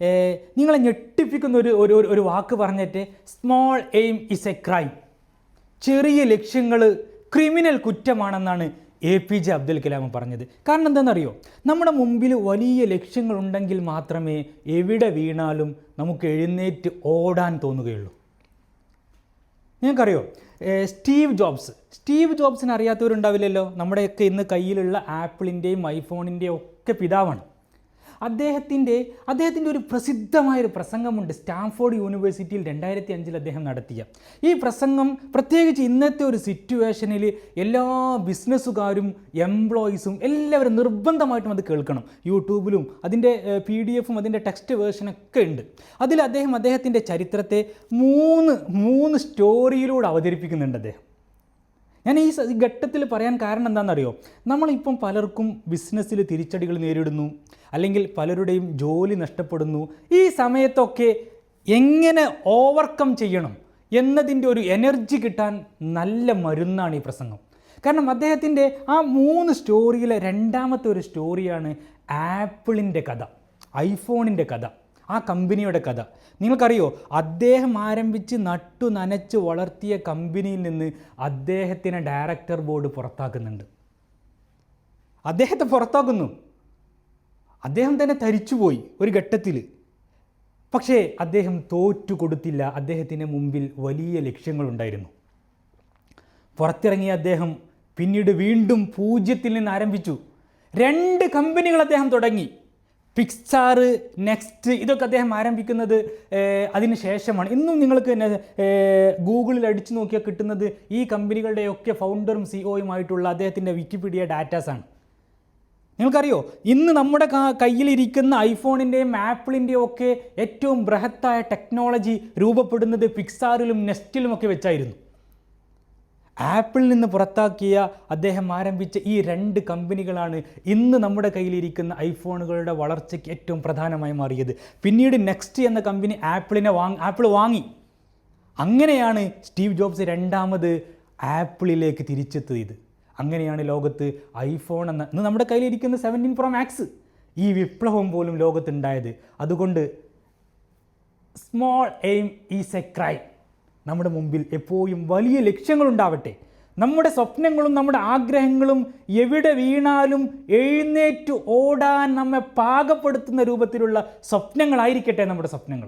നിങ്ങളെ ഞെട്ടിപ്പിക്കുന്ന ഒരു വാക്ക് പറഞ്ഞിട്ട് small aim is A crime. ചെറിയ ലക്ഷ്യങ്ങൾ ക്രിമിനൽ കുറ്റമാണെന്നാണ് APJ അബ്ദുൽ കലാം പറഞ്ഞത്. കാരണം എന്താണെന്നറിയോ, നമ്മുടെ മുമ്പിൽ വലിയ ലക്ഷ്യങ്ങളുണ്ടെങ്കിൽ മാത്രമേ എവിടെ വീണാലും നമുക്ക് എഴുന്നേറ്റ് ഓടാൻ തോന്നുകയുള്ളൂ. നിങ്ങൾക്കറിയോ സ്റ്റീവ് ജോബ്സിനെ അറിയാത്തവരുണ്ടാവില്ലല്ലോ. നമ്മുടെയൊക്കെ ഇന്ന് കയ്യിലുള്ള ആപ്പിളിൻ്റെയും ഐഫോണിൻ്റെയും ഒക്കെ പിതാവാണ്. അദ്ദേഹത്തിൻ്റെ ഒരു പ്രസിദ്ധമായൊരു പ്രസംഗമുണ്ട്. സ്റ്റാൻഫോർഡ് യൂണിവേഴ്സിറ്റിയിൽ 2005 അദ്ദേഹം നടത്തിയ ഈ പ്രസംഗം, പ്രത്യേകിച്ച് ഇന്നത്തെ ഒരു സിറ്റുവേഷനിൽ എല്ലാ ബിസിനസ്സുകാരും എംപ്ലോയീസും എല്ലാവരും നിർബന്ധമായിട്ടും അത് കേൾക്കണം. യൂട്യൂബിലും അതിൻ്റെ PDF അതിൻ്റെ ടെക്സ്റ്റ് വേർഷനൊക്കെ ഉണ്ട്. അതിൽ അദ്ദേഹത്തിൻ്റെ ചരിത്രത്തെ മൂന്ന് സ്റ്റോറിയിലൂടെ അവതരിപ്പിക്കുന്നുണ്ട് അദ്ദേഹം. ഞാൻ ഈ ഘട്ടത്തിൽ പറയാൻ കാരണം എന്താണെന്നറിയോ, നമ്മളിപ്പം പലർക്കും ബിസിനസ്സിൽ തിരിച്ചടികൾ നേരിടുന്നു, അല്ലെങ്കിൽ പലരുടെയും ജോലി നഷ്ടപ്പെടുന്നു. ഈ സമയത്തൊക്കെ എങ്ങനെ ഓവർകം ചെയ്യണം എന്നതിൻ്റെ ഒരു എനർജി കിട്ടാൻ നല്ല മരുന്നാണ് ഈ പ്രസംഗം. കാരണം അദ്ദേഹത്തിൻ്റെ ആ 3 സ്റ്റോറിയിലെ രണ്ടാമത്തെ ഒരു സ്റ്റോറിയാണ് ആപ്പിളിൻ്റെ കഥ, ഐഫോണിൻ്റെ കഥ, ആ കമ്പനിയുടെ കഥ. നിങ്ങൾക്കറിയോ, അദ്ദേഹം ആരംഭിച്ച് നട്ടു നനച്ച് വളർത്തിയ കമ്പനിയിൽ നിന്ന് അദ്ദേഹത്തിനെ ഡയറക്ടർ ബോർഡ് പുറത്താക്കുന്നുണ്ട്. അദ്ദേഹത്തെ പുറത്താക്കുന്നു. അദ്ദേഹം തന്നെ തരിച്ചുപോയി ഒരു ഘട്ടത്തിൽ. പക്ഷേ അദ്ദേഹം തോറ്റു കൊടുത്തില്ല. അദ്ദേഹത്തിന് മുമ്പിൽ വലിയ ലക്ഷ്യങ്ങളുണ്ടായിരുന്നു. പുറത്തിറങ്ങിയ അദ്ദേഹം പിന്നീട് വീണ്ടും 0 നിന്ന് ആരംഭിച്ചു. 2 കമ്പനികൾ അദ്ദേഹം തുടങ്ങി. പിക്സാർ, നെക്സ്റ്റ്, ഇതൊക്കെ അദ്ദേഹം ആരംഭിക്കുന്നത് അതിന് ശേഷമാണ്. ഇന്നും നിങ്ങൾക്ക് ഗൂഗിളിൽ അടിച്ചു നോക്കിയാൽ കിട്ടുന്നത് ഈ കമ്പനികളുടെയൊക്കെ ഫൗണ്ടറും CEOയുമായിട്ടുള്ള അദ്ദേഹത്തിൻ്റെ വിക്കിപീഡിയ ഡാറ്റാസാണ്. നിങ്ങൾക്കറിയോ, ഇന്ന് നമ്മുടെ കയ്യിലിരിക്കുന്ന ഐഫോണിൻ്റെയും ആപ്പിളിൻ്റെയും ഒക്കെ ഏറ്റവും ബൃഹത്തായ ടെക്നോളജി രൂപപ്പെടുന്നത് പിക്സാറിലും നെസ്റ്റിലുമൊക്കെ വെച്ചായിരുന്നു. ആപ്പിളിൽ നിന്ന് പുറത്താക്കിയ അദ്ദേഹം ആരംഭിച്ച ഈ 2 കമ്പനികളാണ് ഇന്ന് നമ്മുടെ കയ്യിലിരിക്കുന്ന ഐഫോണുകളുടെ വളർച്ചയ്ക്ക് ഏറ്റവും പ്രധാനമായി മാറിയത്. പിന്നീട് നെക്സ്റ്റ് എന്ന കമ്പനി ആപ്പിൾ വാങ്ങി. അങ്ങനെയാണ് സ്റ്റീവ് ജോബ്സ് രണ്ടാമത് ആപ്പിളിലേക്ക് തിരിച്ചെത്തിയത്. അങ്ങനെയാണ് ലോകത്ത് ഐഫോൺ എന്ന ഇന്ന് നമ്മുടെ കയ്യിലിരിക്കുന്ന 17 Pro Max, ഈ വിപ്ലവം പോലും ലോകത്തുണ്ടായത്. അതുകൊണ്ട് small aim is A crime. നമ്മുടെ മുമ്പിൽ എപ്പോഴും വലിയ ലക്ഷ്യങ്ങളുണ്ടാവട്ടെ. നമ്മുടെ സ്വപ്നങ്ങളും നമ്മുടെ ആഗ്രഹങ്ങളും എവിടെ വീണാലും എഴുന്നേറ്റ് ഓടാൻ നമ്മെ പാകപ്പെടുത്തുന്ന രൂപത്തിലുള്ള സ്വപ്നങ്ങളായിരിക്കട്ടെ നമ്മുടെ സ്വപ്നങ്ങൾ.